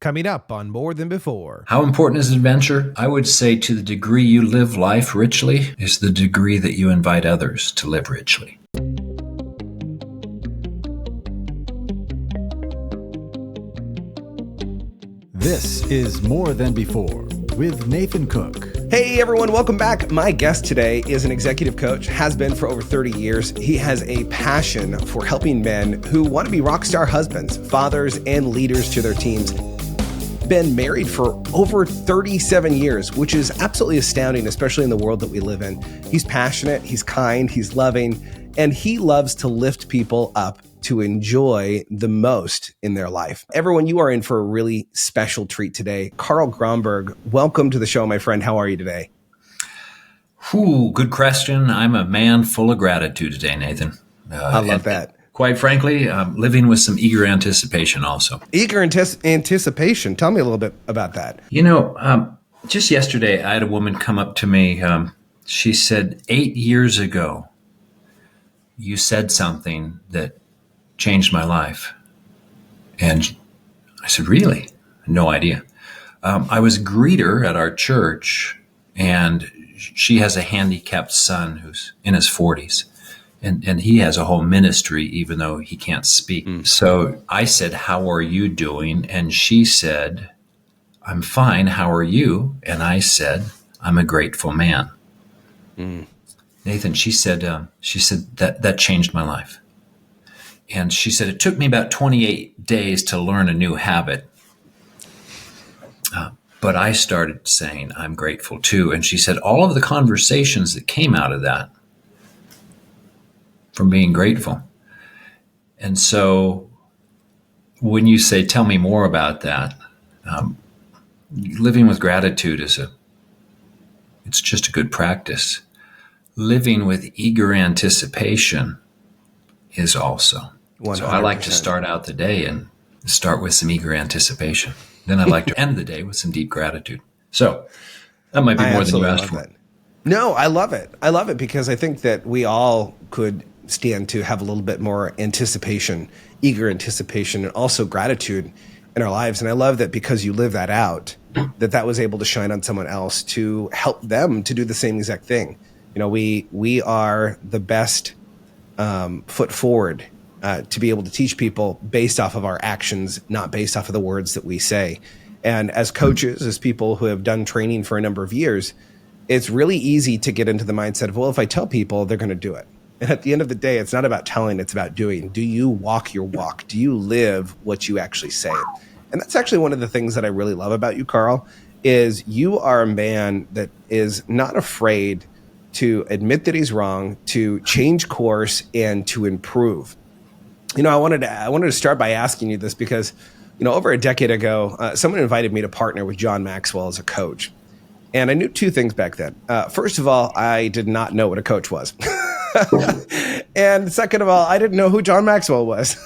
Coming up on More Than Before. How important is adventure? I would say to the degree you live life richly is the degree that you invite others to live richly. This is More Than Before with Nathan Cook. Hey everyone, welcome back. My guest today is an executive coach, has been for over 30 years. He has a passion for helping men who want to be rock star husbands, fathers, and leaders to their teams. Been married for over 37 years, which is absolutely astounding, especially in the world that we live in. He's passionate, he's kind, he's loving, and he loves to lift people up to enjoy the most in their life. Everyone, you are in for a really special treat today. Carl Gronberg, welcome to the show, my friend. How are you today? Good question. I'm a man full of gratitude today, Nathan. I love that. Quite frankly, living with some eager anticipation also. Eager anticipation. Tell me a little bit about that. Just yesterday, I had a woman come up to me. She said, 8 years ago, you said something that changed my life. And I said, really? No idea. I was a greeter at our church, and she has a handicapped son who's in his 40s. And he has a whole ministry, even though he can't speak. So I said, how are you doing? And she said, I'm fine. How are you? And I said, I'm a grateful man. Nathan, she said that changed my life. And she said, it took me about 28 days to learn a new habit. But I started saying, I'm grateful too. And she said, all of the conversations that came out of that, from being grateful. And so when you say, tell me more about that, living with gratitude it's just a good practice. Living with eager anticipation is also. 100%. So I like to start out the day and start with some eager anticipation. Then I like to end the day with some deep gratitude. So that might be more than you asked for. No, I love it. I love it because I think that we all could stand to have a little bit more anticipation, eager anticipation, and also gratitude in our lives. And I love that because you live that out, that was able to shine on someone else to help them to do the same exact thing. You know, we are the best foot forward to be able to teach people based off of our actions, not based off of the words that we say. And as coaches, as people who have done training for a number of years, it's really easy to get into the mindset of, well, if I tell people, they're going to do it. And at the end of the day, it's not about telling, it's about doing. Do you walk your walk? Do you live what you actually say? And that's actually one of the things that I really love about you, Carl, is you are a man that is not afraid to admit that he's wrong, to change course, and to improve. You know, I wanted to start by asking you this because, you know, over a decade ago, someone invited me to partner with John Maxwell as a coach. And I knew two things back then. First of all, I did not know what a coach was. And second of all, I didn't know who John Maxwell was.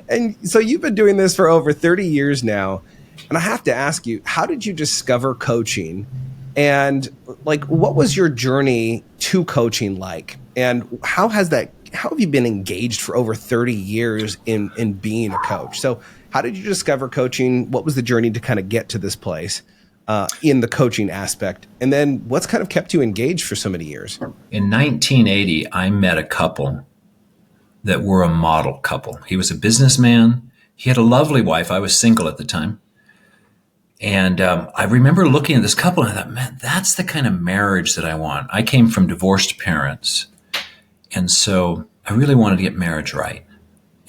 And so you've been doing this for over 30 years now. And I have to ask you, how did you discover coaching? And like, what was your journey to coaching like? And how have you been engaged for over 30 years in being a coach? So how did you discover coaching? What was the journey to kind of get to this place? In the coaching aspect? And then what's kind of kept you engaged for so many years? In 1980, I met a couple that were a model couple. He was a businessman. He had a lovely wife. I was single at the time. And I remember looking at this couple and I thought, man, that's the kind of marriage that I want. I came from divorced parents. And so I really wanted to get marriage right.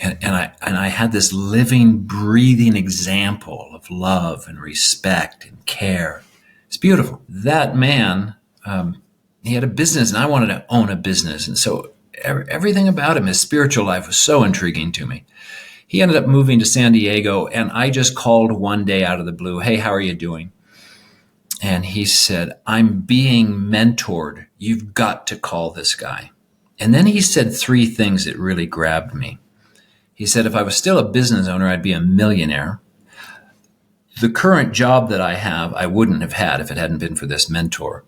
And I had this living, breathing example of love and respect and care. It's beautiful. That man, he had a business, and I wanted to own a business. And so everything about him, his spiritual life, was so intriguing to me. He ended up moving to San Diego, and I just called one day out of the blue, hey, how are you doing? And he said, I'm being mentored. You've got to call this guy. And then he said three things that really grabbed me. He said, if I was still a business owner, I'd be a millionaire. The current job that I have, I wouldn't have had if it hadn't been for this mentor.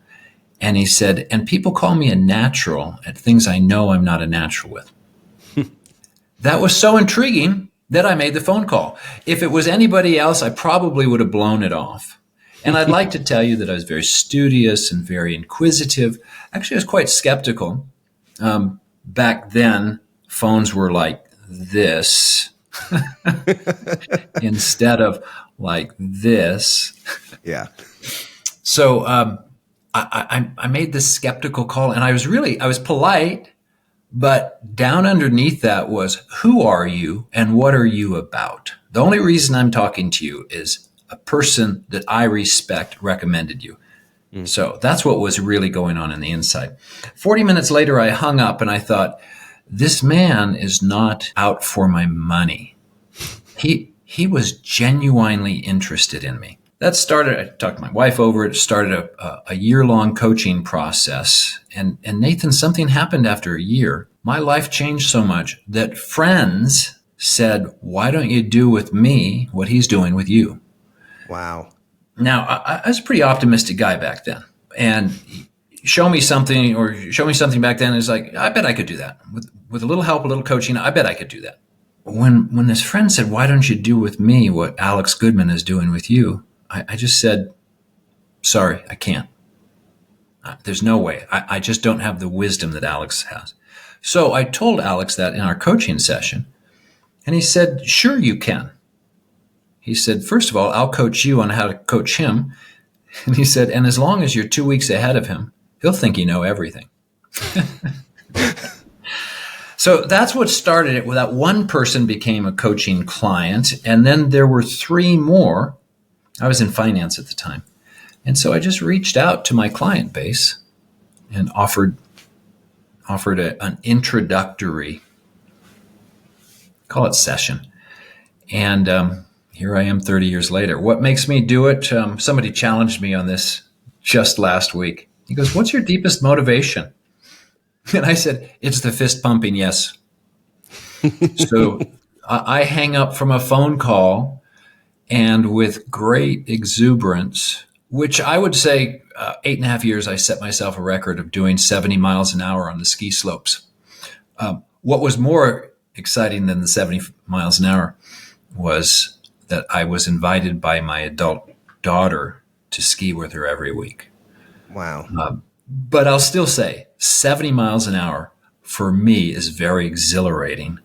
And he said, and people call me a natural at things I know I'm not a natural with. That was so intriguing that I made the phone call. If it was anybody else, I probably would have blown it off. And I'd like to tell you that I was very studious and very inquisitive. Actually, I was quite skeptical. Back then, phones were like this instead of like this. Yeah. So I made this skeptical call, and I was polite, but down underneath that was, who are you and what are you about? The only reason I'm talking to you is a person that I respect recommended you. So that's what was really going on the inside. 40 minutes later, I hung up and I thought, this man is not out for my money. He was genuinely interested in me. That started, I talked to my wife over it, started a year-long coaching process. And Nathan, something happened after a year. My life changed so much that friends said, why don't you do with me what he's doing with you? Wow. Now, I was a pretty optimistic guy back then. And show me something back then. It's like, I bet I could do that. With a little help, a little coaching, I bet I could do that. When this friend said, why don't you do with me what Alex Goodman is doing with you? I just said, sorry, I can't. There's no way. I just don't have the wisdom that Alex has. So I told Alex that in our coaching session. And he said, sure you can. He said, first of all, I'll coach you on how to coach him. And he said, and as long as you're 2 weeks ahead of him, he'll think you know everything. So that's what started it. That one person became a coaching client. And then there were 3 more. I was in finance at the time. And so I just reached out to my client base and offered an introductory, call it session. And here I am 30 years later. What makes me do it? Somebody challenged me on this just last week. He goes, what's your deepest motivation? And I said, it's the fist pumping yes. So I hang up from a phone call, and with great exuberance, which I would say 8.5 years, I set myself a record of doing 70 miles an hour on the ski slopes. What was more exciting than the 70 miles an hour was that I was invited by my adult daughter to ski with her every week. Wow. But I'll still say 70 miles an hour for me is very exhilarating.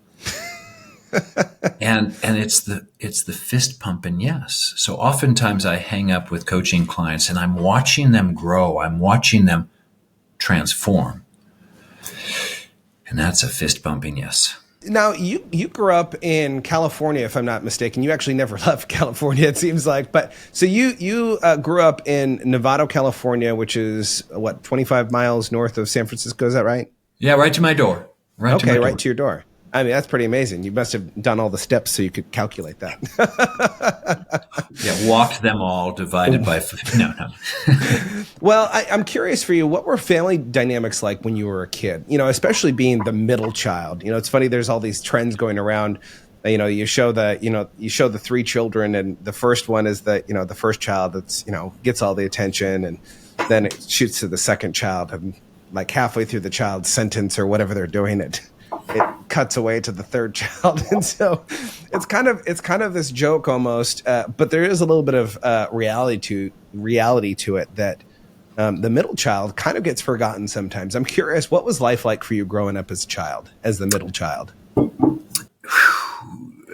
and it's the fist pumping yes. So oftentimes I hang up with coaching clients and I'm watching them grow. I'm watching them transform. And that's a fist pumping yes. Now, you grew up in California, if I'm not mistaken. You actually never left California, it seems like. But so you grew up in Novato, California, which is, 25 miles north of San Francisco. Is that right? Yeah, right to my door. Right to your door. I mean, that's pretty amazing. You must have done all the steps so you could calculate that. Yeah, walked them all divided by... No. Well, I'm curious for you, what were family dynamics like when you were a kid? Especially being the middle child. It's funny, there's all these trends going around. You show the 3 children, and the first one is the first child that's, gets all the attention, and then it shoots to the second child, and like halfway through the child's sentence or whatever they're doing, it cuts away to the third child. And so it's kind of this joke almost, but there is a little bit of reality to it that the middle child kind of gets forgotten sometimes. I'm curious, what was life like for you growing up as a child, as the middle child?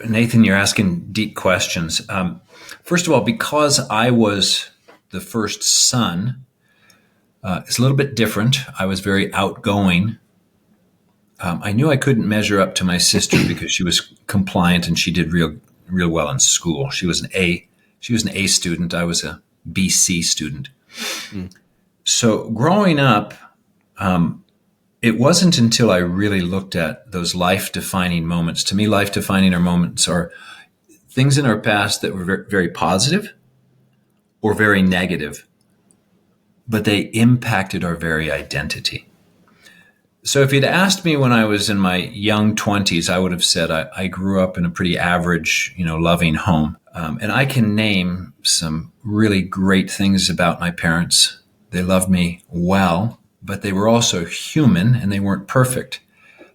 Nathan, you're asking deep questions. First of all, because I was the first son, it's a little bit different. I was very outgoing. I knew I couldn't measure up to my sister because she was compliant and she did real well in school. She was an A student. I was a BC student. So growing up, it wasn't until I really looked at those life-defining moments. To me, life-defining moments are things in our past that were very, very positive or very negative, but they impacted our very identity. So if you'd asked me when I was in my young 20s, I would have said I grew up in a pretty average, loving home. And I can name some really great things about my parents. They loved me well, but they were also human and they weren't perfect.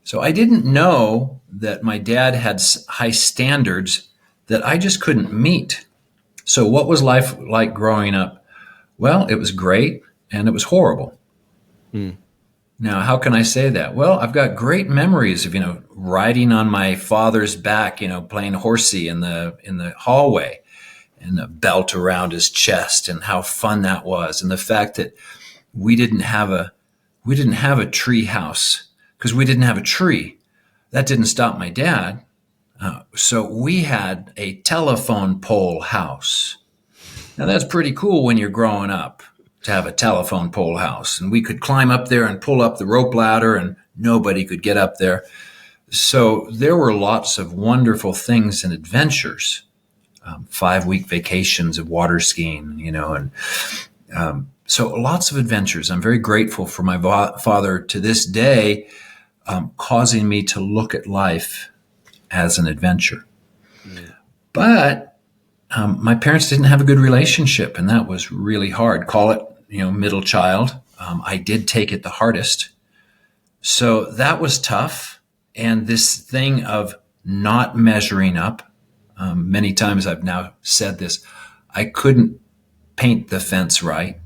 So I didn't know that my dad had high standards that I just couldn't meet. So what was life like growing up? Well, it was great and it was horrible. Now, how can I say that? Well, I've got great memories of, riding on my father's back, playing horsey in the hallway, and a belt around his chest, and how fun that was. And the fact that we didn't have a tree house because we didn't have a tree. That didn't stop my dad. So we had a telephone pole house. Now that's pretty cool when you're growing up to have a telephone pole house. And we could climb up there and pull up the rope ladder and nobody could get up there. So there were lots of wonderful things and adventures, 5-week vacations of water skiing, so lots of adventures. I'm very grateful for my father to this day, causing me to look at life as an adventure. But my parents didn't have a good relationship, and that was really hard. Call it, middle child. I did take it the hardest. So that was tough. And this thing of not measuring up, many times I've now said this, I couldn't paint the fence right,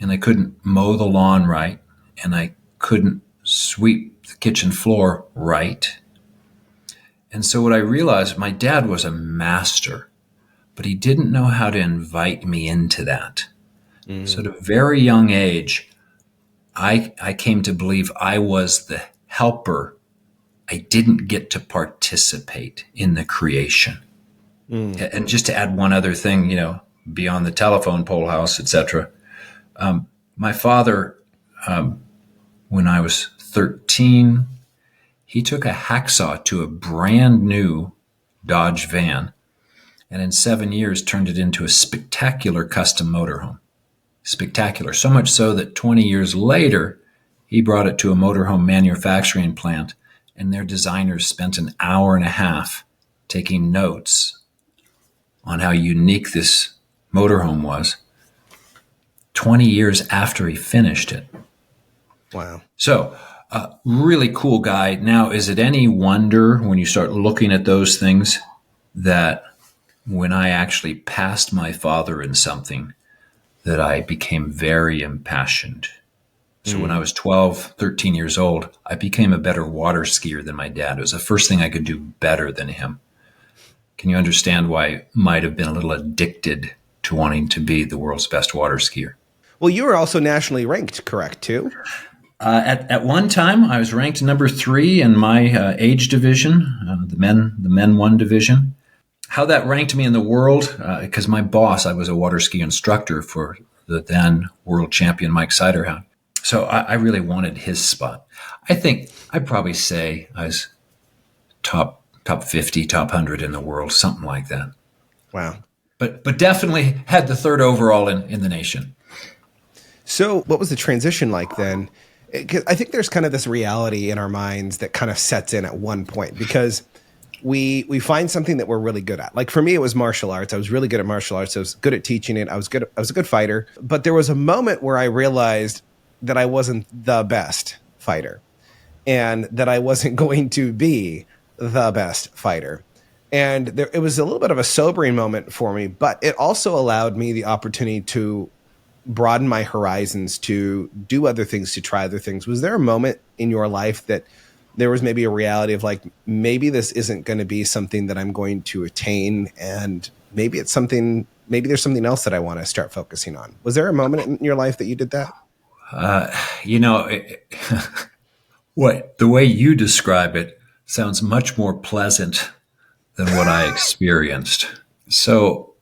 and I couldn't mow the lawn right, and I couldn't sweep the kitchen floor right. And so what I realized, my dad was a master, but he didn't know how to invite me into that. So at a very young age, I came to believe I was the helper. I didn't get to participate in the creation. And just to add one other thing, beyond the telephone pole house, etc. My father, when I was 13, he took a hacksaw to a brand new Dodge van, and in 7 years turned it into a spectacular custom motorhome. Spectacular. So much so that 20 years later, he brought it to a motorhome manufacturing plant, and their designers spent an hour and a half taking notes on how unique this motorhome was 20 years after he finished it. Wow. So, really cool guy. Now, is it any wonder when you start looking at those things that when I actually passed my father in something, that I became very impassioned? So when I was 12, 13 years old, I became a better water skier than my dad. It was the first thing I could do better than him. Can you understand why I might have been a little addicted to wanting to be the world's best water skier? Well, you were also nationally ranked, correct, too? At one time, I was ranked number 3 in my age division, the men 1 division. How that ranked me in the world, because my boss, I was a water ski instructor for the then world champion Mike Siderhound. So I really wanted his spot. I think I'd probably say I was top 50, top 100 in the world, something like that. Wow. But definitely had the 3rd overall in the nation. So what was the transition like then? 'Cause I think there's kind of this reality in our minds that kind of sets in at one point, because we find something that we're really good at. Like for me, it was martial arts. I was really good at martial arts. I was good at teaching it. I was a good fighter. But there was a moment where I realized that I wasn't the best fighter, and that I wasn't going to be the best fighter. And it was a little bit of a sobering moment for me, but it also allowed me the opportunity to broaden my horizons, to do other things, to try other things. Was there a moment in your life that there was maybe a reality of like, maybe this isn't going to be something that I'm going to attain, and maybe there's something else that I want to start focusing on? Was there a moment in your life that you did that? The way you describe it sounds much more pleasant than what I experienced. So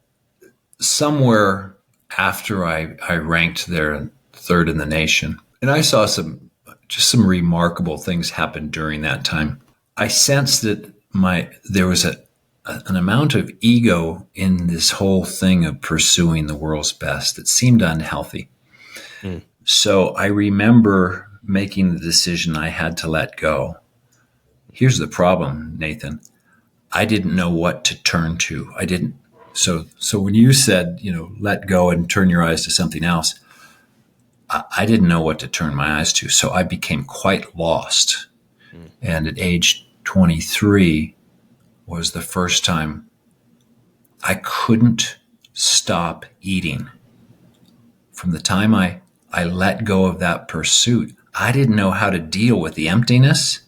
somewhere after I ranked there 3rd in the nation, and I saw some remarkable things happen during that time. I sensed that there was an amount of ego in this whole thing of pursuing the world's best that seemed unhealthy. So I remember making the decision I had to let go. Here's the problem, Nathan. I didn't know what to turn to. I didn't. So when you said, let go and turn your eyes to something else, I didn't know what to turn my eyes to. So I became quite lost. And at age 23 was the first time I couldn't stop eating. From the time I let go of that pursuit, I didn't know how to deal with the emptiness.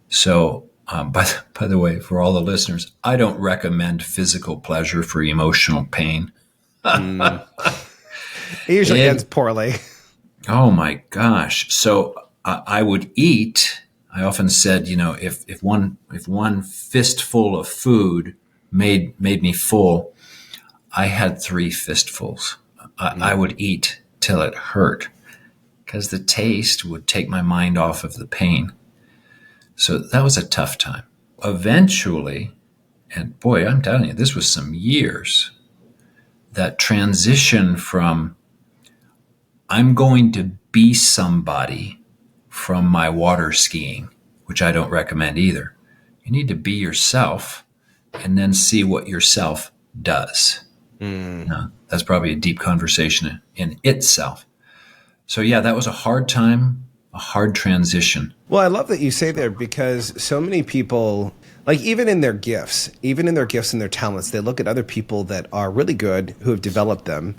So, by the way, for all the listeners, I don't recommend physical pleasure for emotional pain. It usually It- ends poorly. Oh my gosh! So I would eat. I often said, if one fistful of food made me full, I had three fistfuls. I would eat till it hurt because the taste would take my mind off of the pain. So that was a tough time. Eventually, and boy, I'm telling you, this was some years, that transition from I'm going to be somebody from my water skiing, which I don't recommend either. You need to be yourself and then see what yourself does. Now, that's probably a deep conversation in itself. So yeah, that was a hard time, a hard transition. Well, I love that you say there because so many people, like even in their gifts and their talents, they look at other people that are really good who have developed them,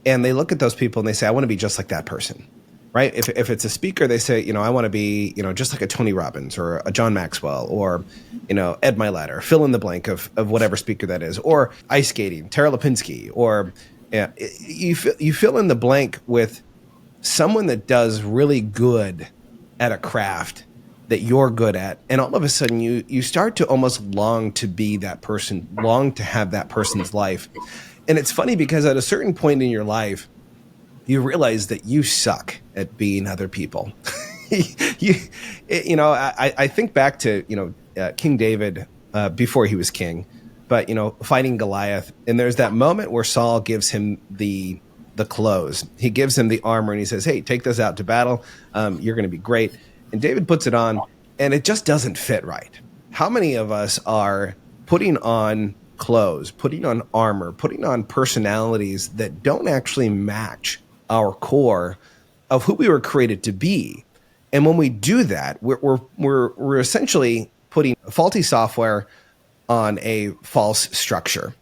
and they look at those people and they say, I want to be just like that person, right? If it's a speaker, they say, I want to be, just like a Tony Robbins or a John Maxwell or, Ed Milet, fill in the blank of whatever speaker that is, or ice skating, Tara Lipinski, or you fill in the blank with someone that does really good at a craft that you're good at, and all of a sudden you start to almost long to be that person, long to have that person's life. And it's funny because at a certain point in your life, you realize that you suck at being other people. I think back to King David before he was king, but fighting Goliath, and there's that moment where Saul gives him the clothes. He gives him the armor and he says, hey, take this out to battle. You're going to be great. And David puts it on and it just doesn't fit right. How many of us are putting on clothes, putting on armor, putting on personalities that don't actually match our core of who we were created to be? And when we do that, we're essentially putting faulty software on a false structure.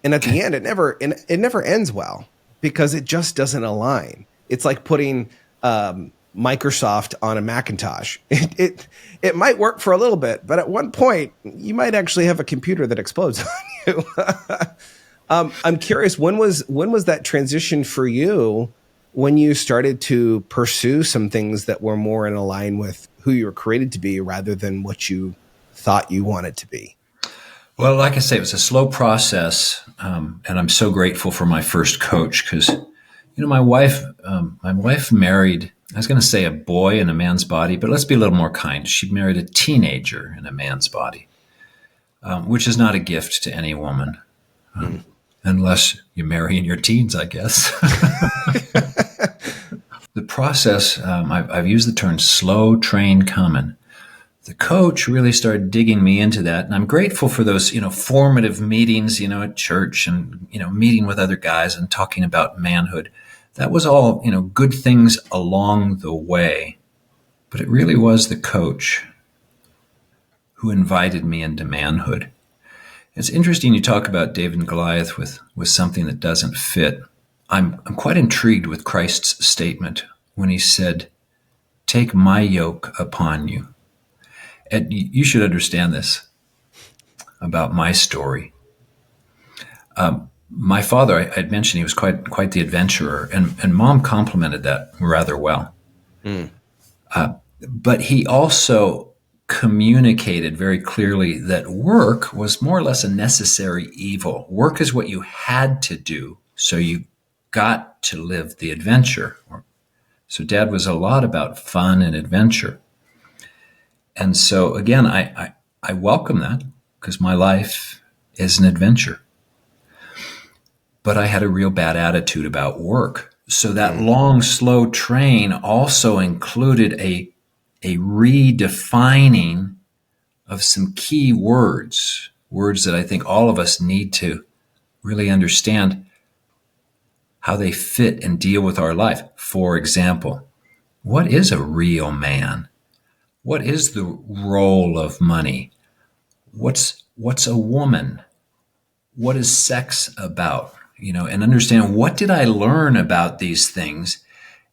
And at the end, it never ends well, because it just doesn't align. It's like putting Microsoft on a Macintosh. It might work for a little bit, but at one point, you might actually have a computer that explodes on you. I'm curious, when was that transition for you, when you started to pursue some things that were more in line with who you were created to be rather than what you thought you wanted to be? Well, like I say, it was a slow process, and I'm so grateful for my first coach because, my wife married, I was going to say a boy in a man's body, but let's be a little more kind. She married a teenager in a man's body, which is not a gift to any woman, unless you marry in your teens, I guess. The process, I've used the term slow train coming. The coach really started digging me into that. And I'm grateful for those, formative meetings, at church and, meeting with other guys and talking about manhood. That was all, good things along the way. But it really was the coach who invited me into manhood. It's interesting you talk about David and Goliath with something that doesn't fit. I'm quite intrigued with Christ's statement when he said, "Take my yoke upon you." And you should understand this about my story. My father, I'd mentioned he was quite the adventurer, and Mom complimented that rather well. But he also communicated very clearly that work was more or less a necessary evil. Work is what you had to do, so you got to live the adventure. So Dad was a lot about fun and adventure. And so, again, I welcome that because my life is an adventure. But I had a real bad attitude about work. So that long, slow train also included a redefining of some key words that I think all of us need to really understand how they fit and deal with our life. For example, what is a real man? What is the role of money? What's a woman? What is sex about? And understand, what did I learn about these things?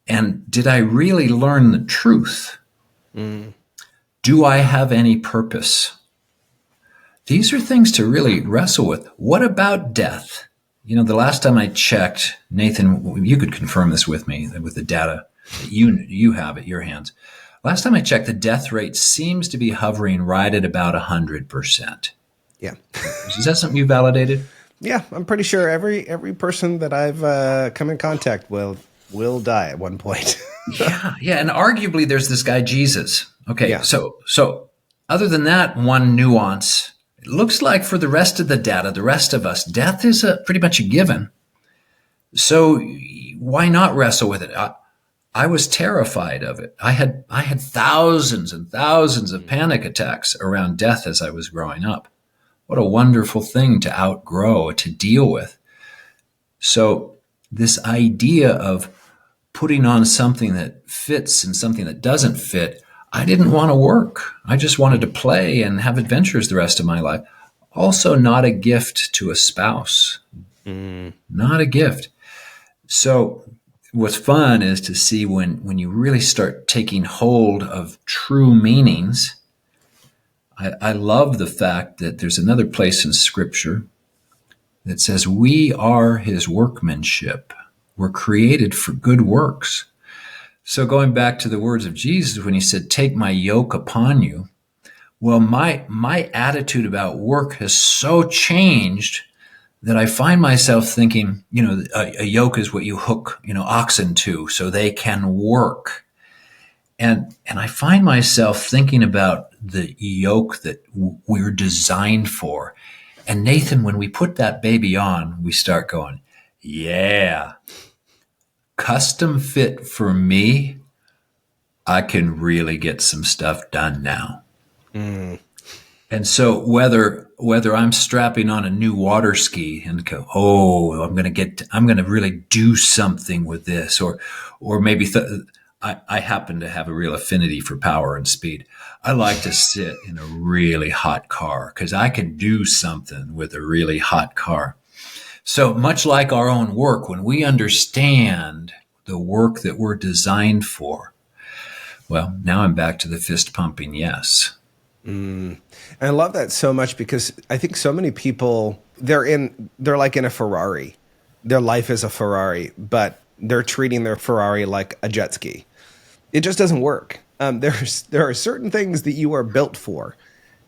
And did I really learn the truth? Do I have any purpose? These are things to really wrestle with. What about death? The last time I checked, Nathan, you could confirm this with me, with the data that you have at your hands. Last time I checked, the death rate seems to be hovering right at about 100%. Yeah. Is that something you validated? Yeah, I'm pretty sure every person that I've come in contact will die at one point. Yeah, and arguably there's this guy Jesus. Okay, Yeah. So other than that one nuance, it looks like for the rest of the data, the rest of us, death is pretty much a given. So why not wrestle with it? I was terrified of it. I had thousands and thousands of panic attacks around death as I was growing up. What a wonderful thing to outgrow, to deal with. So this idea of putting on something that fits and something that doesn't fit, I didn't want to work. I just wanted to play and have adventures the rest of my life. Also not a gift to a spouse. Not a gift. So what's fun is to see when you really start taking hold of true meanings. I love the fact that there's another place in Scripture that says we are his workmanship. We're created for good works. So going back to the words of Jesus when he said, take my yoke upon you. Well, my attitude about work has so changed that I find myself thinking, a yoke is what you hook, oxen to so they can work. And I find myself thinking about the yoke that we're designed for. And Nathan, when we put that baby on, we start going, yeah, custom fit for me. I can really get some stuff done now. And so whether I'm strapping on a new water ski and go, I'm going to really do something with this, or maybe I happen to have a real affinity for power and speed. I like to sit in a really hot car because I can do something with a really hot car. So much like our own work, when we understand the work that we're designed for, well, now I'm back to the fist pumping yes. And I love that so much because I think so many people, they're like in a Ferrari. Their life is a Ferrari, but they're treating their Ferrari like a jet ski. It just doesn't work. There are certain things that you are built for.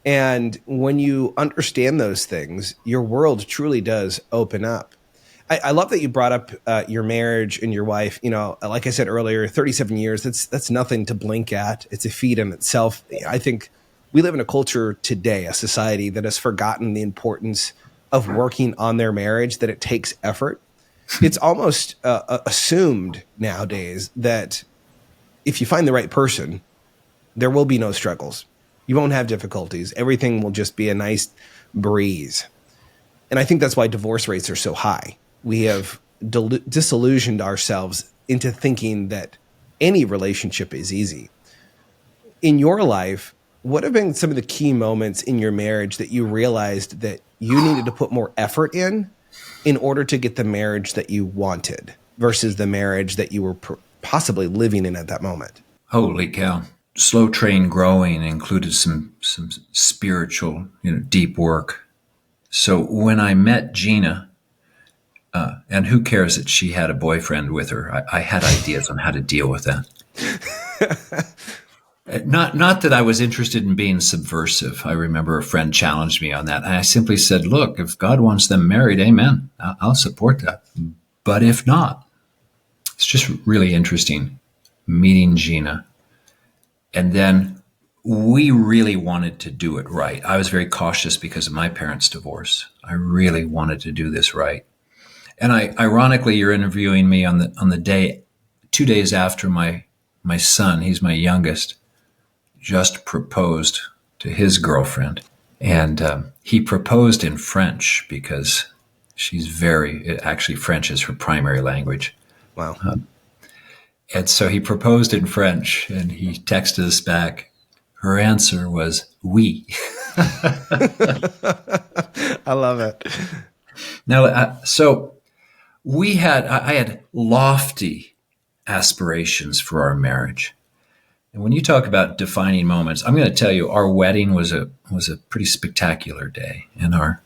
And when you understand those things, your world truly does open up. I love that you brought up your marriage and your wife. Like I said earlier, 37 years, that's nothing to blink at. It's a feat in itself. I think we live in a culture today, a society that has forgotten the importance of working on their marriage, that it takes effort. It's almost assumed nowadays that if you find the right person, there will be no struggles. You won't have difficulties. Everything will just be a nice breeze. And I think that's why divorce rates are so high. We have disillusioned ourselves into thinking that any relationship is easy. In your life, what have been some of the key moments in your marriage that you realized that you needed to put more effort in order to get the marriage that you wanted versus the marriage that you were possibly living in at that moment? Holy cow. Slow train growing included some spiritual, deep work. So when I met Gina, and who cares that she had a boyfriend with her, I had ideas on how to deal with that. Not that I was interested in being subversive. I remember a friend challenged me on that. And I simply said, look, if God wants them married, amen. I'll support that. But if not, it's just really interesting meeting Gina. And then we really wanted to do it right. I was very cautious because of my parents' divorce. I really wanted to do this right. And ironically, you're interviewing me on the day, 2 days after my son, he's my youngest, just proposed to his girlfriend. And he proposed in French because actually French is her primary language. Wow. And so he proposed in French and he texted us back, Her answer was, "Oui." I love it. Now, so I had lofty aspirations for our marriage. And when you talk about defining moments, I'm going to tell you our wedding was a pretty spectacular day, and our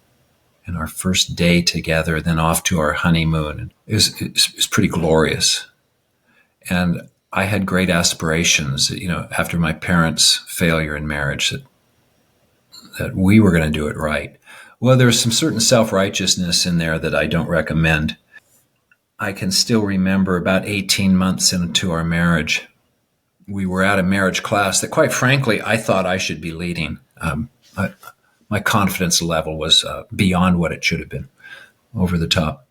first day together, then off to our honeymoon. And it was pretty glorious. And I had great aspirations, after my parents' failure in marriage, that we were going to do it right. Well, there's some certain self-righteousness in there that I don't recommend. I can still remember about 18 months into our marriage, we were at a marriage class that, quite frankly, I thought I should be leading. My confidence level was beyond what it should have been, over the top.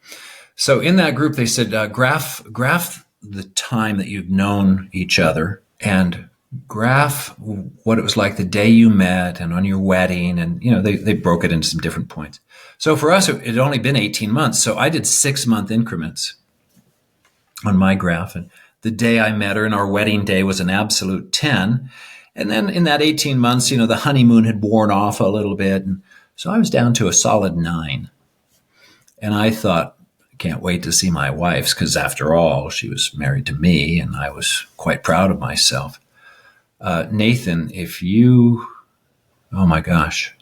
So in that group, they said, graph the time that you've known each other, and graph what it was like the day you met and on your wedding. And, they broke it into some different points. So for us, it had only been 18 months. So I did 6-month increments on my graph. And the day I met her and our wedding day was an absolute 10. And then in that 18 months, the honeymoon had worn off a little bit. And so I was down to a solid 9. And I thought, I can't wait to see my wife's, because after all, she was married to me and I was quite proud of myself. Nathan, oh my gosh,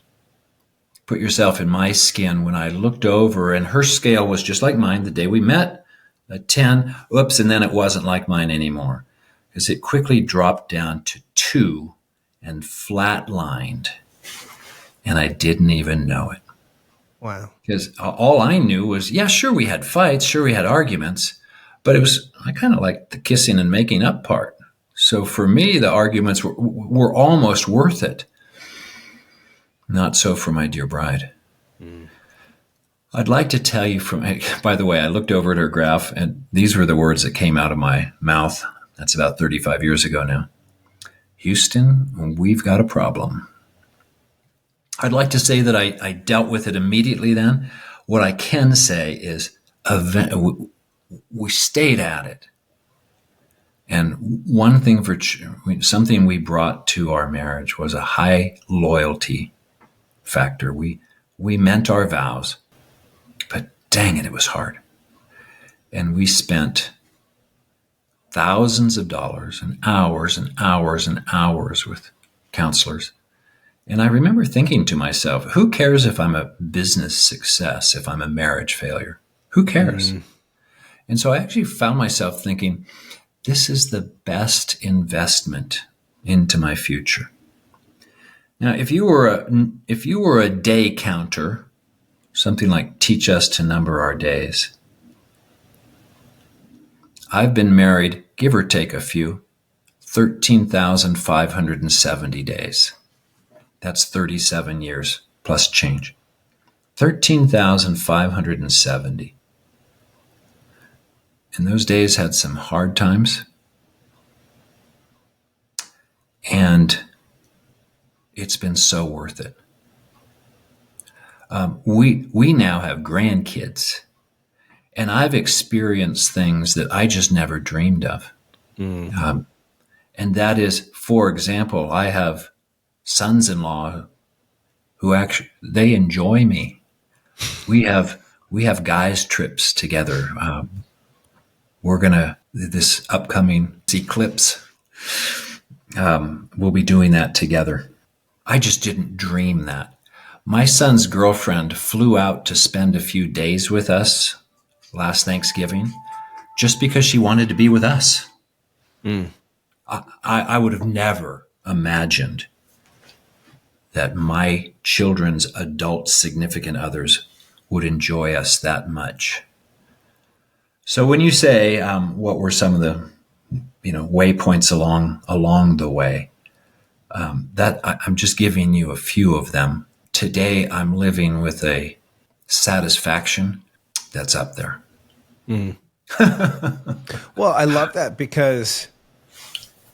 put yourself in my skin when I looked over and her scale was just like mine the day we met, a 10. Oops, and then it wasn't like mine anymore, because it quickly dropped down to 2 and flatlined, and I didn't even know it. Wow. Because all I knew was, yeah, sure, we had fights, sure, we had arguments, but I kind of liked the kissing and making up part. So for me, the arguments were almost worth it. Not so for my dear bride. I'd like to tell you by the way, I looked over at her graph, and these were the words that came out of my mouth. That's about 35 years ago now. Houston, we've got a problem. I'd like to say that I dealt with it immediately then. What I can say is we stayed at it. And one thing something we brought to our marriage was a high loyalty factor. We meant our vows, but dang it was hard. And we spent thousands of dollars and hours and hours and hours with counselors. And I remember thinking to myself, who cares if I'm a business success, if I'm a marriage failure? Who cares? And so I actually found myself thinking, this is the best investment into my future. Now, if you were a day counter, something like teach us to number our days, I've been married, give or take a few, 13,570 days. That's 37 years plus change. 13,570. And those days had some hard times. And it's been so worth it. We now have grandkids. And I've experienced things that I just never dreamed of. And that is, for example, I have sons-in-law who actually, they enjoy me. We have guys trips together. This upcoming eclipse, we'll be doing that together. I just didn't dream that. My son's girlfriend flew out to spend a few days with us last Thanksgiving just because she wanted to be with us. I would have never imagined that my children's adult significant others would enjoy us that much. So when you say what were some of the waypoints along the way, that I'm just giving you a few of them. Today I'm living with a satisfaction that's up there. Well, I love that because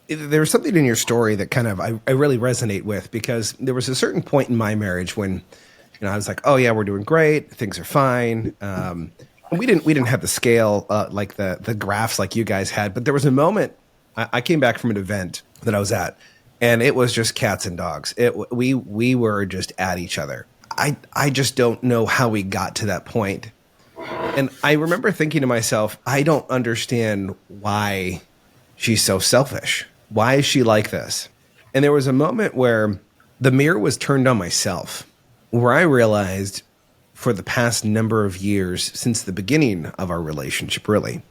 there was something in your story that kind of I really resonate with, because there was a certain point in my marriage when I was like, oh yeah, we're doing great, things are fine. We didn't have the scale like the graphs like you guys had, but there was a moment I came back from an event that I was at, and it was just cats and dogs. We were just at each other. I just don't know how we got to that point. And I remember thinking to myself, I don't understand why she's so selfish. Why is she like this? And there was a moment where the mirror was turned on myself, where I realized for the past number of years, since the beginning of our relationship, really,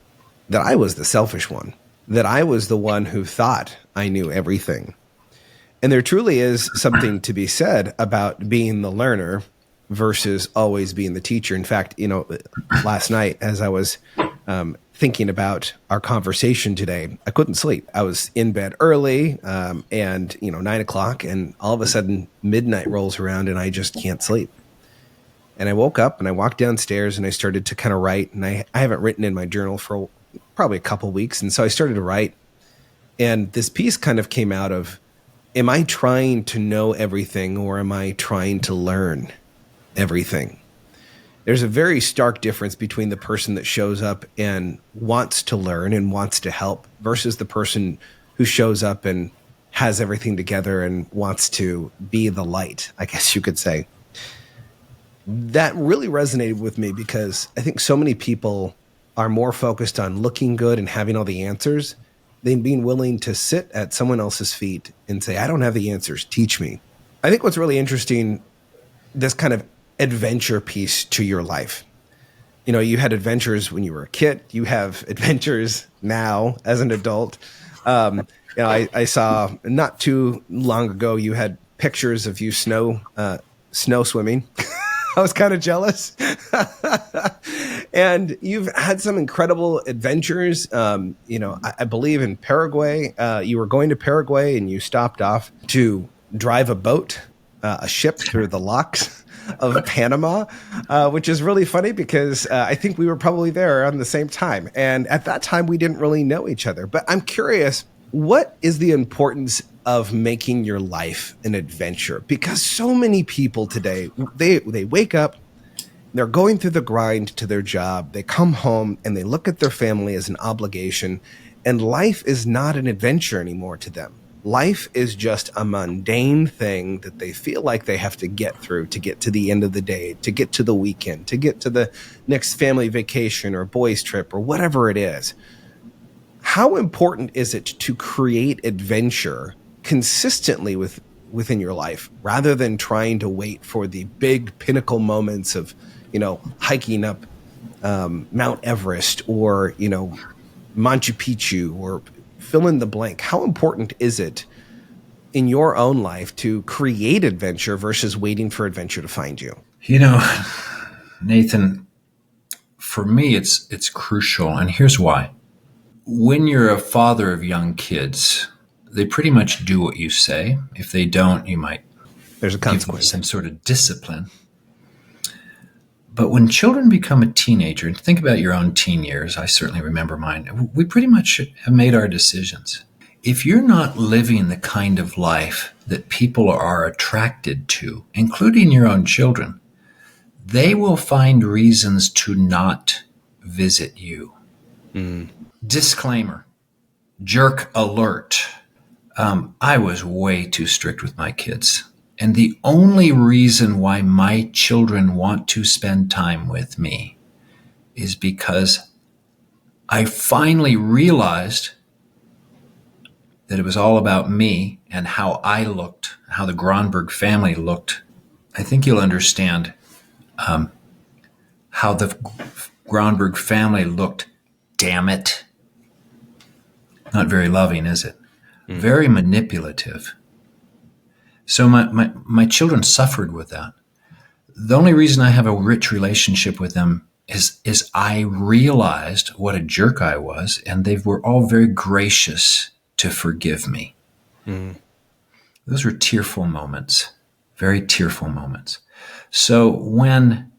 that I was the selfish one, that I was the one who thought I knew everything. And there truly is something to be said about being the learner versus always being the teacher. In fact, last night as I was thinking about our conversation today, I couldn't sleep. I was in bed early and 9:00, and all of a sudden midnight rolls around and I just can't sleep. And I woke up and I walked downstairs and I started to kind of write. And I haven't written in my journal for probably a couple weeks. And so I started to write. And this piece kind of came out of, am I trying to know everything or am I trying to learn everything? There's a very stark difference between the person that shows up and wants to learn and wants to help versus the person who shows up and has everything together and wants to be the light, I guess you could say. That really resonated with me because I think so many people are more focused on looking good and having all the answers than being willing to sit at someone else's feet and say, I don't have the answers, teach me. I think what's really interesting, this kind of adventure piece to your life. You had adventures when you were a kid. You have adventures now as an adult. I saw not too long ago, you had pictures of you snow swimming. I was kind of jealous. And you've had some incredible adventures. I believe in Paraguay. You were going to Paraguay and you stopped off to drive a boat, a ship through the locks of Panama, which is really funny because I think we were probably there around the same time. And at that time, we didn't really know each other. But I'm curious, what is the importance of making your life an adventure? Because so many people today, they wake up, they're going through the grind to their job, they come home and they look at their family as an obligation, and life is not an adventure anymore to them. Life is just a mundane thing that they feel like they have to get through to get to the end of the day, to get to the weekend, to get to the next family vacation or boys trip or whatever it is. How important is it to create adventure consistently within your life rather than trying to wait for the big pinnacle moments of, hiking up Mount Everest or, Machu Picchu or fill in the blank? How important is it in your own life to create adventure versus waiting for adventure to find you? Nathan, for me, it's crucial. And here's why. When you're a father of young kids, they pretty much do what you say. If they don't, you might There's a consequence. give them some sort of discipline. But when children become a teenager, and think about your own teen years, I certainly remember mine, we pretty much have made our decisions. If you're not living the kind of life that people are attracted to, including your own children, they will find reasons to not visit you. Disclaimer, jerk alert. I was way too strict with my kids. And the only reason why my children want to spend time with me is because I finally realized that it was all about me and how I looked, how the Gronberg family looked. I think you'll understand how the Gronberg family looked. Damn it. Not very loving, is it? Very manipulative. So my children suffered with that. The only reason I have a rich relationship with them is I realized what a jerk I was, and they were all very gracious to forgive me. Those were tearful moments, very tearful moments. So when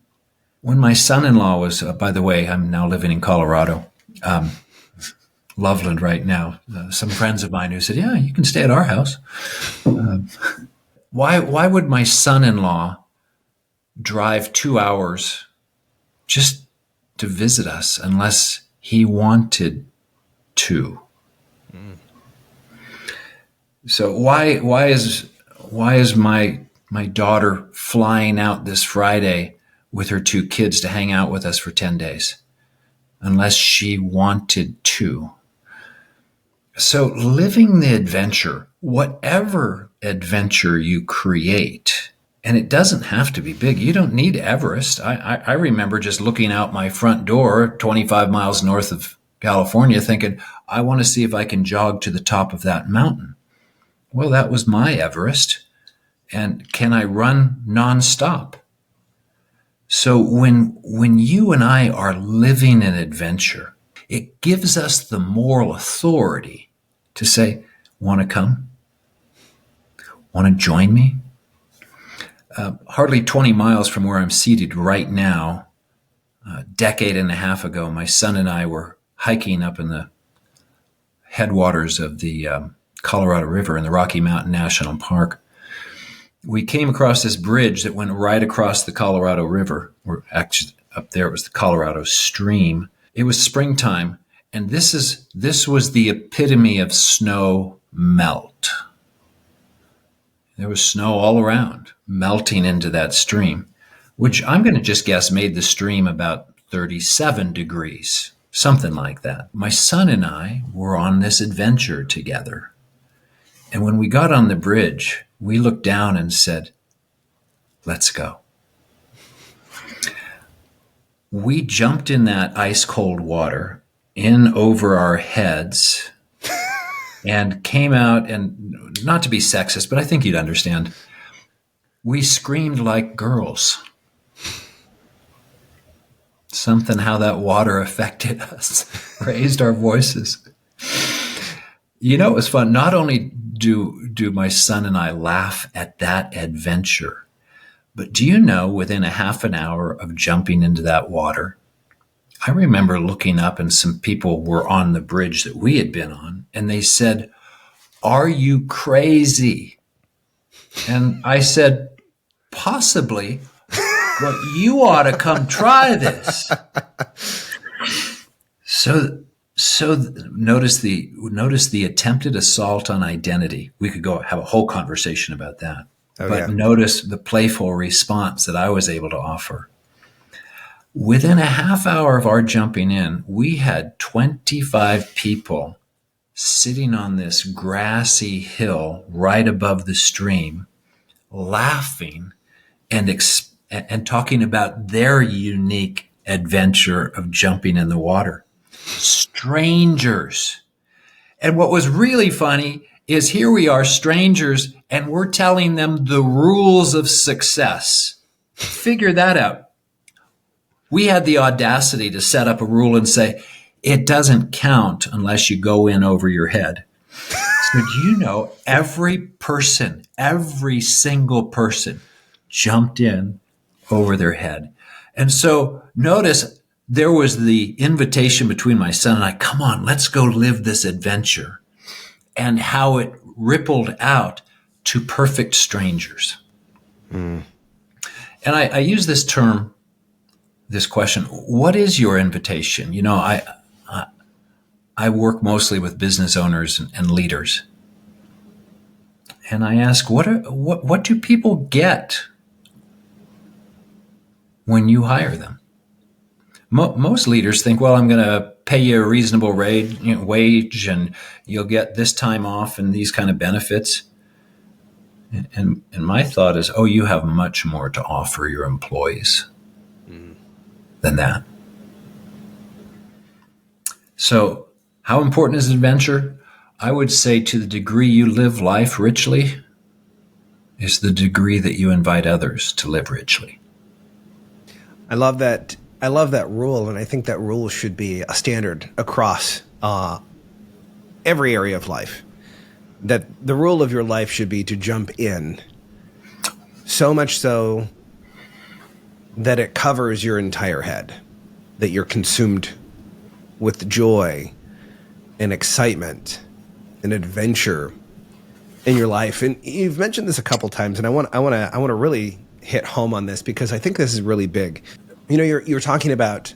my son-in-law was, by the way, I'm now living in Colorado, Loveland right now. Some friends of mine who said, yeah, you can stay at our house. Why would my son-in-law drive 2 hours just to visit us unless he wanted to? So why is my daughter flying out this Friday with her two kids to hang out with us for 10 days? Unless she wanted to. So living the adventure, whatever adventure you create, and it doesn't have to be big. You don't need Everest. I remember just looking out my front door 25 miles north of California thinking, I want to see if I can jog to the top of that mountain. Well, that was my Everest. And can I run nonstop? So when you and I are living an adventure, it gives us the moral authority to say, want to come? Want to join me? Hardly 20 miles from where I'm seated right now, a decade and a half ago, my son and I were hiking up in the headwaters of the Colorado River in the Rocky Mountain National Park. We came across this bridge that went right across the Colorado River, or actually up there it was the Colorado stream. It was springtime, and this was the epitome of snow melt. There was snow all around, melting into that stream, which I'm going to just guess made the stream about 37 degrees, something like that. My son and I were on this adventure together. And when we got on the bridge, we looked down and said, let's go. We jumped in that ice cold water in over our heads and came out, and not to be sexist, but I think you'd understand, we screamed like girls. Something how that water affected us, raised our voices. You know, it was fun. Not only do my son and I laugh at that adventure, but do you know, within a half an hour of jumping into that water, I remember looking up and some people were on the bridge that we had been on, and they said, "Are you crazy?" And I said, "Possibly, but you ought to come try this." So notice the attempted assault on identity. We could go have a whole conversation about that. Notice the playful response that I was able to offer. Within a half hour of our jumping in, we had 25 people sitting on this grassy hill right above the stream, laughing and talking about their unique adventure of jumping in the water. Strangers. And what was really funny is here we are, strangers, and we're telling them the rules of success. Figure that out. We had the audacity to set up a rule and say, it doesn't count unless you go in over your head. So do you know, every single person jumped in over their head. And so notice there was the invitation between my son and I, come on, let's go live this adventure, and how it rippled out to perfect strangers. And I use this term, this question, what is your invitation? You know, I work mostly with business owners and leaders. And I ask, what do people get when you hire them? Most leaders think, well, I'm going to pay you a reasonable wage and you'll get this time off and these kind of benefits. And my thought is, oh, you have much more to offer your employees than that. So how important is adventure? I would say to the degree you live life richly is the degree that you invite others to live richly. I love that. I love that rule, and I think that rule should be a standard across every area of life. That the rule of your life should be to jump in, so much so that it covers your entire head, that you're consumed with joy and excitement and adventure in your life. And you've mentioned this a couple times, and I want to really hit home on this because I think this is really big. You know, you're talking about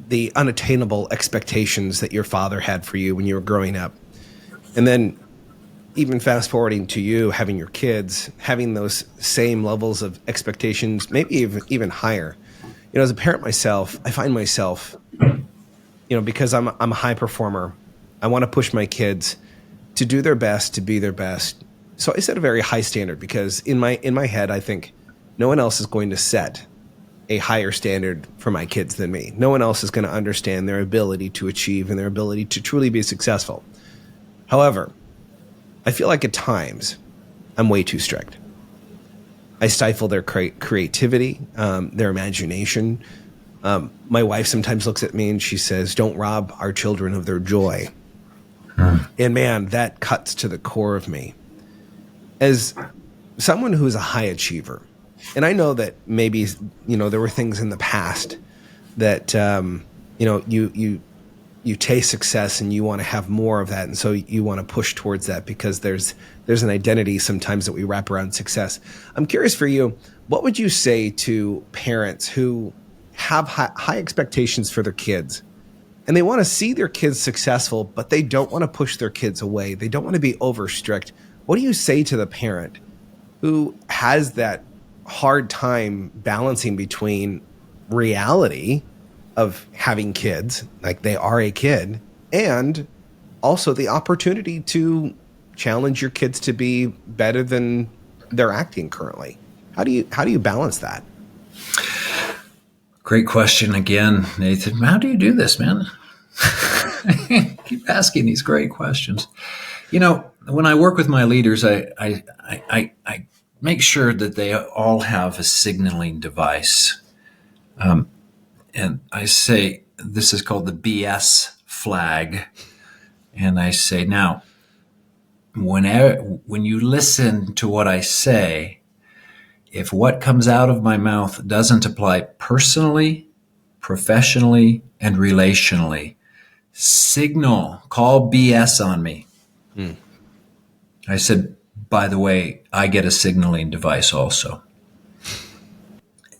the unattainable expectations that your father had for you when you were growing up. And then even fast forwarding to you having your kids, having those same levels of expectations, maybe even higher. As a parent myself, I find myself, because I'm a high performer, I want to push my kids to do their best, to be their best. So I set a very high standard because in my head, I think no one else is going to set a higher standard for my kids than me. No one else is going to understand their ability to achieve and their ability to truly be successful. However, I feel like at times I'm way too strict. I stifle their creativity, their imagination. My wife sometimes looks at me and she says, "Don't rob our children of their joy." And man, that cuts to the core of me. As someone who's a high achiever, and I know that maybe, there were things in the past that, you taste success and you want to have more of that. And so you want to push towards that because there's an identity sometimes that we wrap around success. I'm curious for you, what would you say to parents who have high expectations for their kids and they want to see their kids successful, but they don't want to push their kids away? They don't want to be over strict. What do you say to the parent who has that hard time balancing between reality of having kids, like they are a kid, and also the opportunity to challenge your kids to be better than they're acting currently? How do you balance that? Great question again, Nathan. How do you do this, man? Keep asking these great questions. When I work with my leaders, I make sure that they all have a signaling device. And I say, this is called the BS flag. And I say, now, when you listen to what I say, if what comes out of my mouth doesn't apply personally, professionally, and relationally, call BS on me. I said, by the way, I get a signaling device also.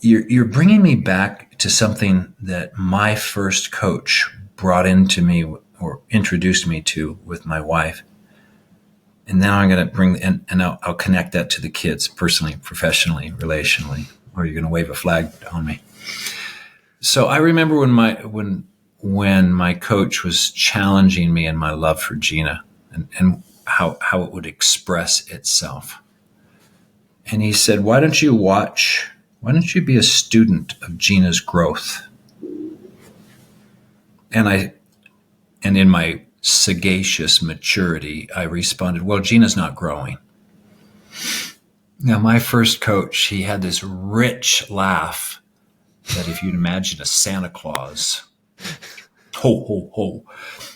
You're bringing me back to something that my first coach brought into me or introduced me to with my wife. And now I'm going to bring, and I'll connect that to the kids personally, professionally, relationally, or you're going to wave a flag on me. So I remember when my coach was challenging me in my love for Gina and how it would express itself. And he said, why don't you be a student of Gina's growth? And in my sagacious maturity, I responded, well, Gina's not growing. Now, my first coach, he had this rich laugh that if you'd imagine a Santa Claus, ho, ho, ho.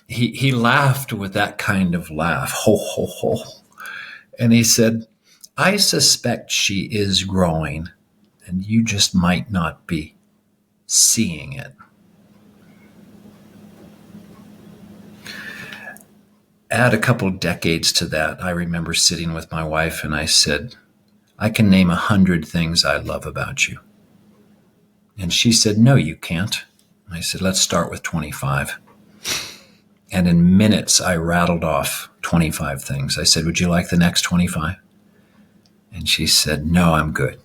He laughed with that kind of laugh, ho, ho, ho. And he said, I suspect she is growing, and you just might not be seeing it. Add a couple decades to that, I remember sitting with my wife and I said, I can name 100 things I love about you. And she said, no, you can't. I said, let's start with 25. And in minutes, I rattled off 25 things. I said, would you like the next 25? And she said, no, I'm good.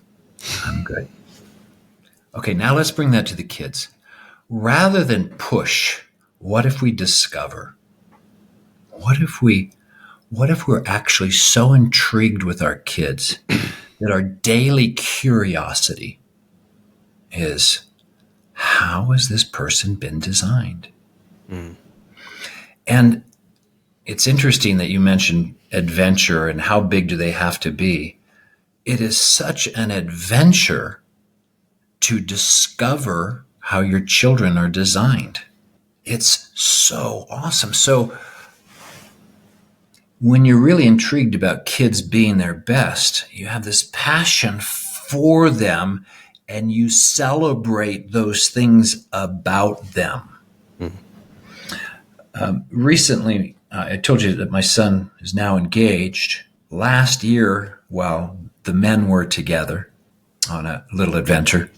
I'm good. Okay, now let's bring that to the kids. Rather than push, what if we discover? What if we're actually so intrigued with our kids that our daily curiosity is, how has this person been designed? And it's interesting that you mentioned adventure and how big do they have to be. It is such an adventure to discover how your children are designed. It's so awesome. So when you're really intrigued about kids being their best, you have this passion for them and you celebrate those things about them. Recently, I told you that my son is now engaged. Last year, while the men were together on a little adventure,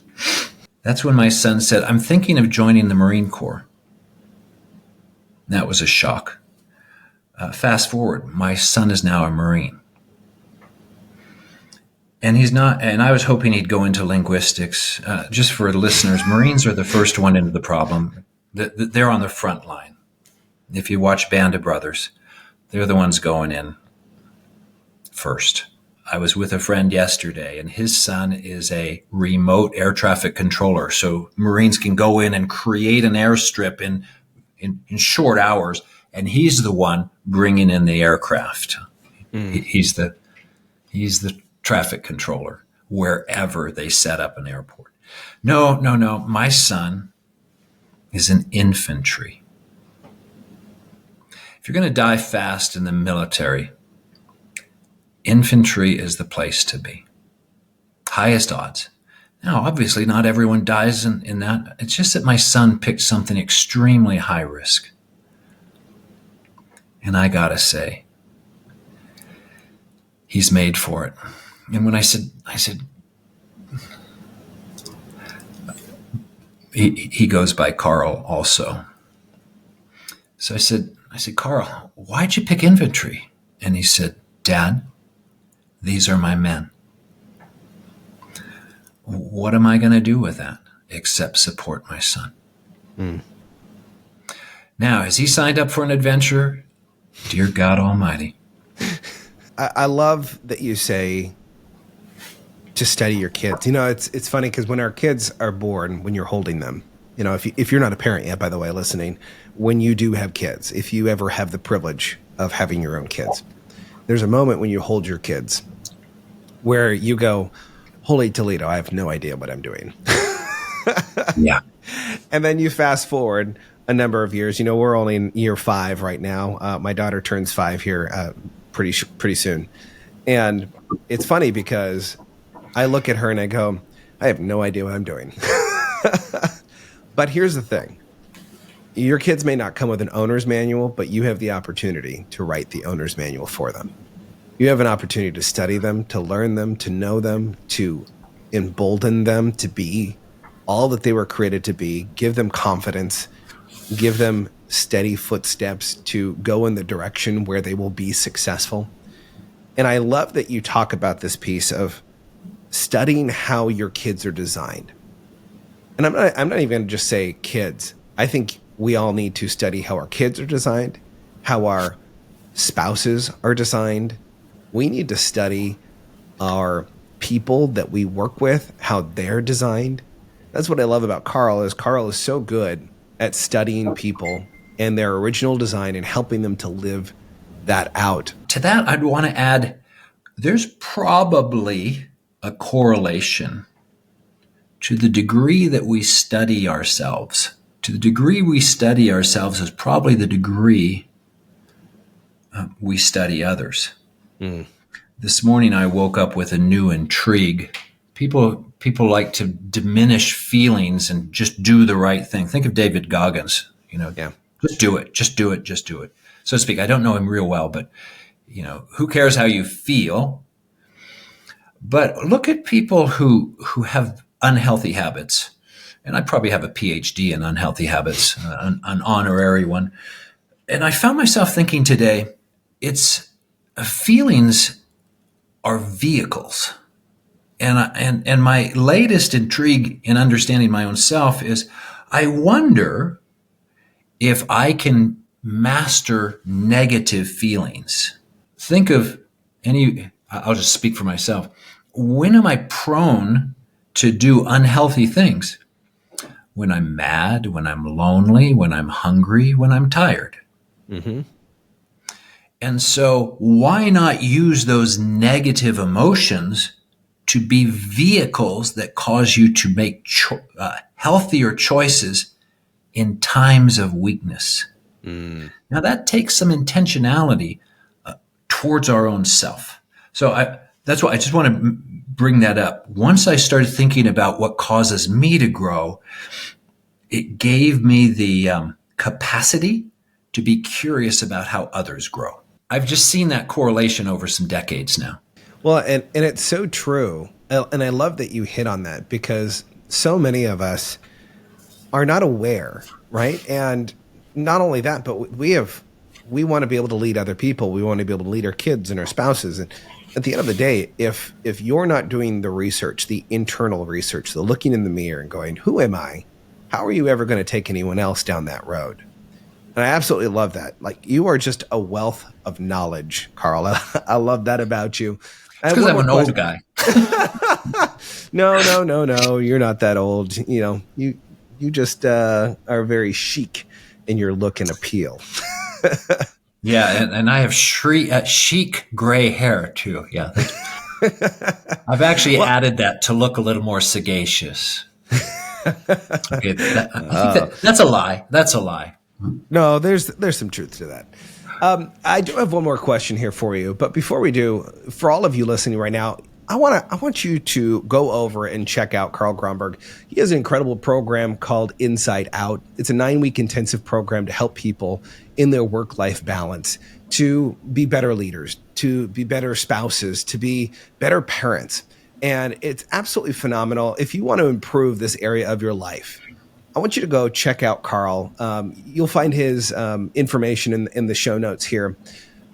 that's when my son said, I'm thinking of joining the Marine Corps. That was a shock. Fast forward, my son is now a Marine. And he's not, and I was hoping he'd go into linguistics. Just for the listeners, Marines are the first one into the problem. They're on the front line. If you watch Band of Brothers, they're the ones going in first. I was with a friend yesterday, and his son is a remote air traffic controller. So Marines can go in and create an airstrip in short hours, and he's the one bringing in the aircraft. He's the traffic controller wherever they set up an airport. No. My son is an infantry. If you're going to die fast in the military, infantry is the place to be. Highest odds. Now, obviously, not everyone dies in that. It's just that my son picked something extremely high risk. And I got to say, he's made for it. And when I said, he goes by Carl also. So I said, Carl, why'd you pick infantry? And he said, Dad, these are my men. What am I going to do with that except support my son? Now, has he signed up for an adventure? Dear God Almighty. I love that you say to study your kids. You know, it's funny because when our kids are born, when you're holding them, you know, if you're not a parent yet, by the way, listening, when you do have kids, if you ever have the privilege of having your own kids, there's a moment when you hold your kids where you go, holy Toledo, I have no idea what I'm doing. Yeah. And then you fast forward a number of years. You know, we're only in year 5 right now. My daughter turns 5 here pretty soon. And it's funny because I look at her and I go, I have no idea what I'm doing. But here's the thing. Your kids may not come with an owner's manual, but you have the opportunity to write the owner's manual for them. You have an opportunity to study them, to learn them, to know them, to embolden them to be all that they were created to be, give them confidence, give them steady footsteps to go in the direction where they will be successful. And I love that you talk about this piece of studying how your kids are designed. And I'm not even going to just say kids. I think we all need to study how our kids are designed, how our spouses are designed. We need to study our people that we work with, how they're designed. That's what I love about Carl is so good at studying people and their original design and helping them to live that out. To that, I'd want to add, there's probably a correlation to the degree that we study ourselves. To the degree we study ourselves is probably the degree we study others. This morning I woke up with a new intrigue. People like to diminish feelings and just do the right thing. Think of David Goggins, just do it, so to speak. I don't know him real well, but who cares how you feel? But look at people who have unhealthy habits. And I probably have a PhD in unhealthy habits, an honorary one. And I found myself thinking today, it's feelings are vehicles. And my latest intrigue in understanding my own self is I wonder if I can master negative feelings. Think of I'll just speak for myself. When am I prone to do unhealthy things? When I'm mad, when I'm lonely, when I'm hungry, when I'm tired. Mm-hmm. And so why not use those negative emotions to be vehicles that cause you to make healthier choices in times of weakness? Now that takes some intentionality towards our own self. So that's why I just want to bring that up. Once I started thinking about what causes me to grow, it gave me the capacity to be curious about how others grow. I've just seen that correlation over some decades now. Well, and it's so true. And I love that you hit on that because so many of us are not aware, right? And not only that, but we have we want to be able to lead other people. We want to be able to lead our kids and our spouses. And at the end of the day, if you're not doing the research, the internal research, the looking in the mirror and going, who am I? How are you ever going to take anyone else down that road? And I absolutely love that. Like, you are just a wealth of knowledge, Carl. I love that about you. It's because I'm an old guy. No. You're not that old. You just are very chic in your look and appeal. Yeah, and I have chic gray hair too. Yeah, I've actually added that to look a little more sagacious. Okay, I think that's a lie. That's a lie. No, there's some truth to that. I do have one more question here for you, but before we do, for all of you listening right now, I want you to go over and check out Carl Gronberg. He has an incredible program called Inside Out. It's a 9-week intensive program to help people in their work-life balance to be better leaders, to be better spouses, to be better parents. And it's absolutely phenomenal. If you want to improve this area of your life, I want you to go check out Carl. You'll find his information in the show notes here.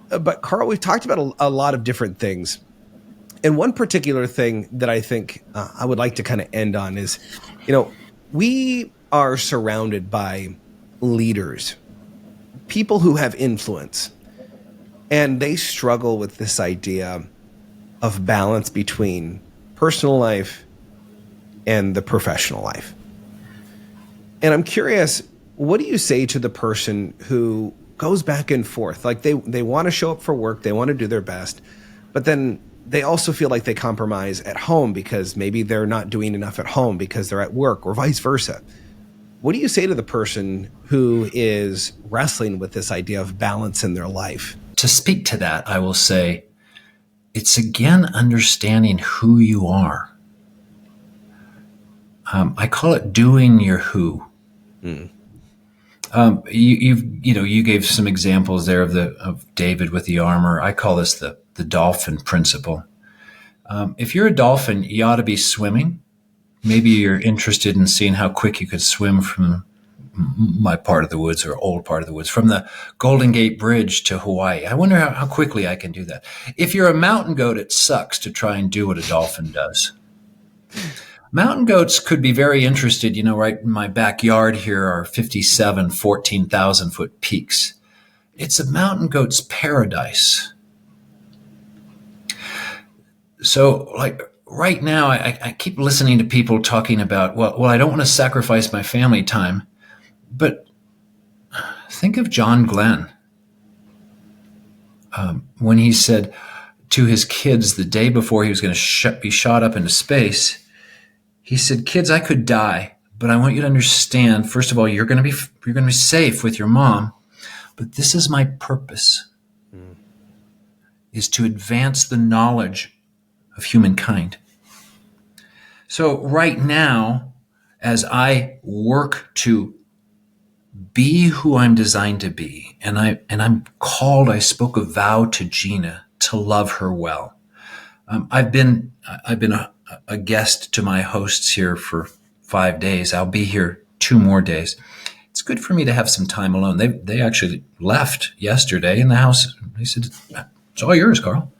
But Carl, we've talked about a lot of different things. And one particular thing that I think I would like to kind of end on is, we are surrounded by leaders, people who have influence, and they struggle with this idea of balance between personal life and the professional life. And I'm curious, what do you say to the person who goes back and forth? Like, they want to show up for work, they want to do their best, but then they also feel like they compromise at home because maybe they're not doing enough at home because they're at work, or vice versa. What do you say to the person who is wrestling with this idea of balance in their life? To speak to that, I will say, it's again understanding who you are. I call it doing your who. You gave some examples there of David with the armor. I call this the dolphin principle. If you're a dolphin, you ought to be swimming. Maybe you're interested in seeing how quick you could swim from my part of the woods, or old part of the woods, from the Golden Gate Bridge to Hawaii. I wonder how quickly I can do that. If you're a mountain goat, it sucks to try and do what a dolphin does. Mountain goats could be very interested. Right in my backyard here are 57 14,000-foot peaks. It's a mountain goat's paradise. So, like, right now, I keep listening to people talking about, well, I don't want to sacrifice my family time. But think of John Glenn when he said to his kids the day before he was going to be shot up into space, he said, "Kids, I could die, but I want you to understand, first of all, you're going to be safe with your mom, but this is my purpose, is to advance the knowledge of humankind." So right now, as I work to be who I'm designed to be, and I'm called, I spoke a vow to Gina to love her well. I've been a guest to my hosts here for 5 days. I'll be here 2 more days. It's good for me to have some time alone. They actually left yesterday in the house. They said, "It's all yours, Carl."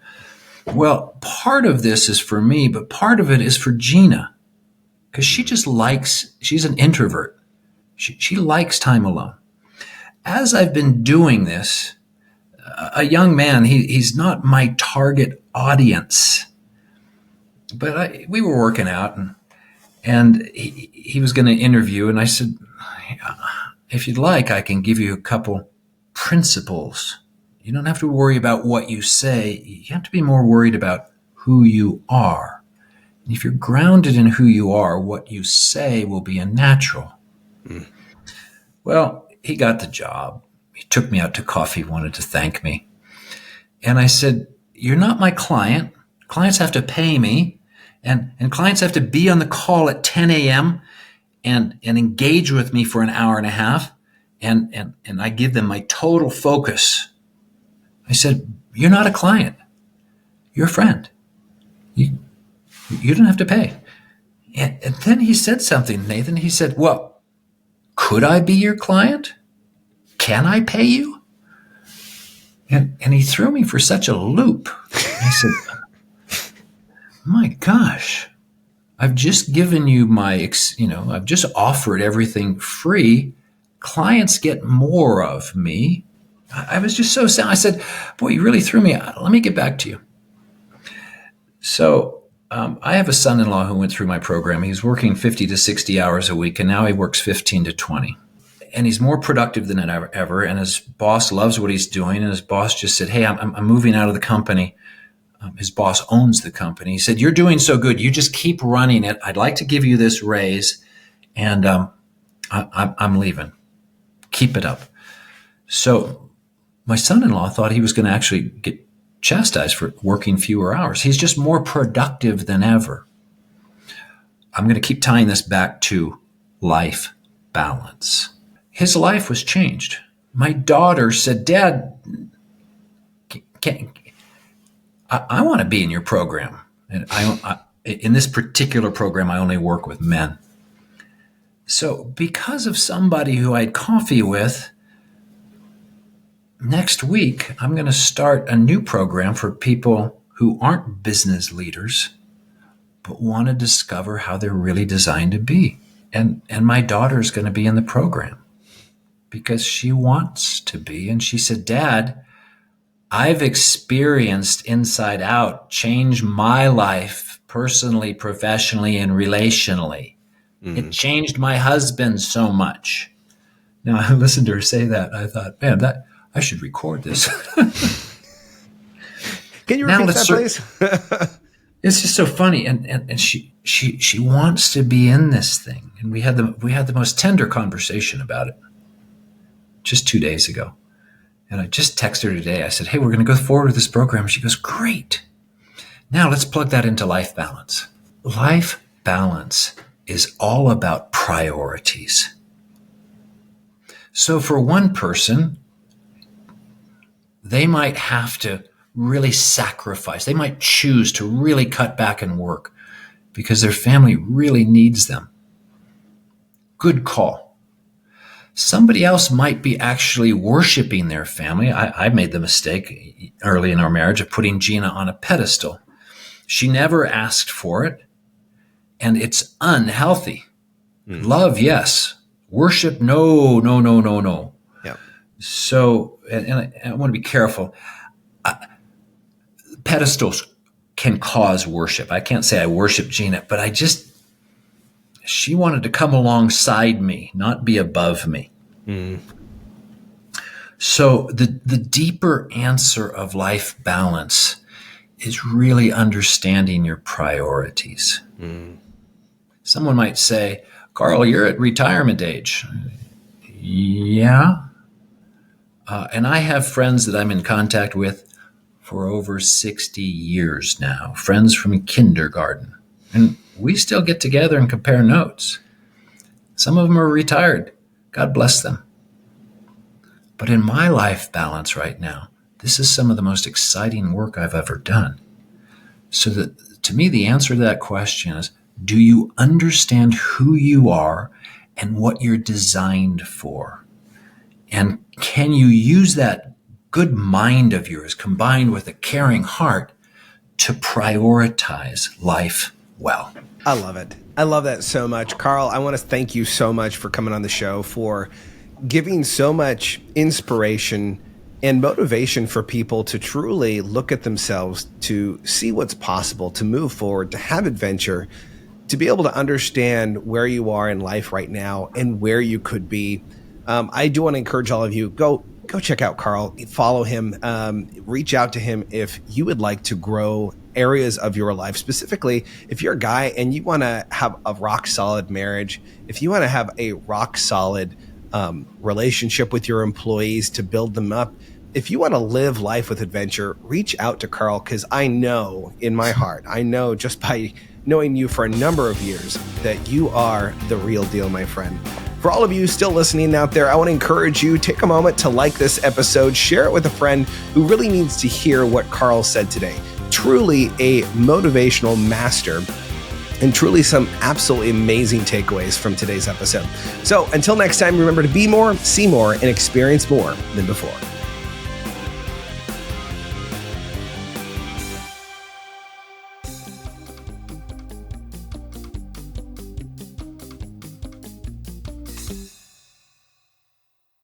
Well, part of this is for me, but part of it is for Gina, because she's an introvert. She likes time alone. As I've been doing this, a young man, he's not my target audience, but we were working out, and he was going to interview, and I said, "If you'd like, I can give you a couple principles. You don't have to worry about what you say. You have to be more worried about who you are. And if you're grounded in who you are, what you say will be a natural." Well, he got the job. He took me out to coffee, wanted to thank me. And I said, "You're not my client. Clients have to pay me, and clients have to be on the call at 10 a.m. and engage with me for an hour and a half, and I give them my total focus." I said, "You're not a client. You're a friend. You don't have to pay." And then he said something, Nathan. He said, "Well, could I be your client? Can I pay you?" And he threw me for such a loop. I said, my gosh, I've just given you I've just offered everything free. Clients get more of me. I was just so sad. I said, boy, you really threw me. Let me get back to you. So I have a son-in-law who went through my program. He's working 50 to 60 hours a week, and now he works 15 to 20. And he's more productive than ever. And his boss loves what he's doing. And his boss just said, hey, I'm moving out of the company. His boss owns the company. He said, you're doing so good. You just keep running it. I'd like to give you this raise. And I'm leaving. Keep it up. So my son-in-law thought he was going to actually get chastised for working fewer hours. He's just more productive than ever. I'm going to keep tying this back to life balance. His life was changed. My daughter said, Dad, I want to be in your program. And in this particular program, I only work with men. So because of somebody who I had coffee with, next week, I'm going to start a new program for people who aren't business leaders, but want to discover how they're really designed to be. And my daughter is going to be in the program because she wants to be. And she said, Dad, I've experienced Inside Out change my life personally, professionally, and relationally. It changed my husband so much. Now, I listened to her say that. I thought, man, I should record this. Can you repeat that, please? It's just so funny. And she wants to be in this thing. And we had the most tender conversation about it just 2 days ago. And I just texted her today. I said, hey, we're going to go forward with this program. She goes, great. Now let's plug that into life balance. Life balance is all about priorities. So for one person, they might have to really sacrifice. They might choose to really cut back and work because their family really needs them. Good call. Somebody else might be actually worshiping their family. I made the mistake early in our marriage of putting Gina on a pedestal. She never asked for it, and it's unhealthy. Love, yes. Worship, no. Yeah. So, and I want to be careful. Pedestals can cause worship. I can't say I worship Gina, but she wanted to come alongside me, not be above me. So the deeper answer of life balance is really understanding your priorities. Someone might say, Carl, you're at retirement age. Yeah. And I have friends that I'm in contact with for over 60 years now, friends from kindergarten. And we still get together and compare notes. Some of them are retired. God bless them. But in my life balance right now, this is some of the most exciting work I've ever done. So that, to me, the answer to that question is, do you understand who you are and what you're designed for? And can you use that good mind of yours combined with a caring heart to prioritize life well? I love it. I love that so much. Carl, I want to thank you so much for coming on the show, for giving so much inspiration and motivation for people to truly look at themselves, to see what's possible, to move forward, to have adventure, to be able to understand where you are in life right now and where you could be. I do want to encourage all of you, go check out Carl, follow him, reach out to him if you would like to grow areas of your life. Specifically, if you're a guy and you want to have a rock solid marriage, if you want to have a rock solid relationship with your employees to build them up, if you want to live life with adventure, reach out to Carl, because I know in my heart, I know just by knowing you for a number of years that you are the real deal, my friend. For all of you still listening out there, I want to encourage you, take a moment to like this episode, share it with a friend who really needs to hear what Carl said today. Truly a motivational master, and truly some absolutely amazing takeaways from today's episode. So until next time, remember to be more, see more, and experience more than before.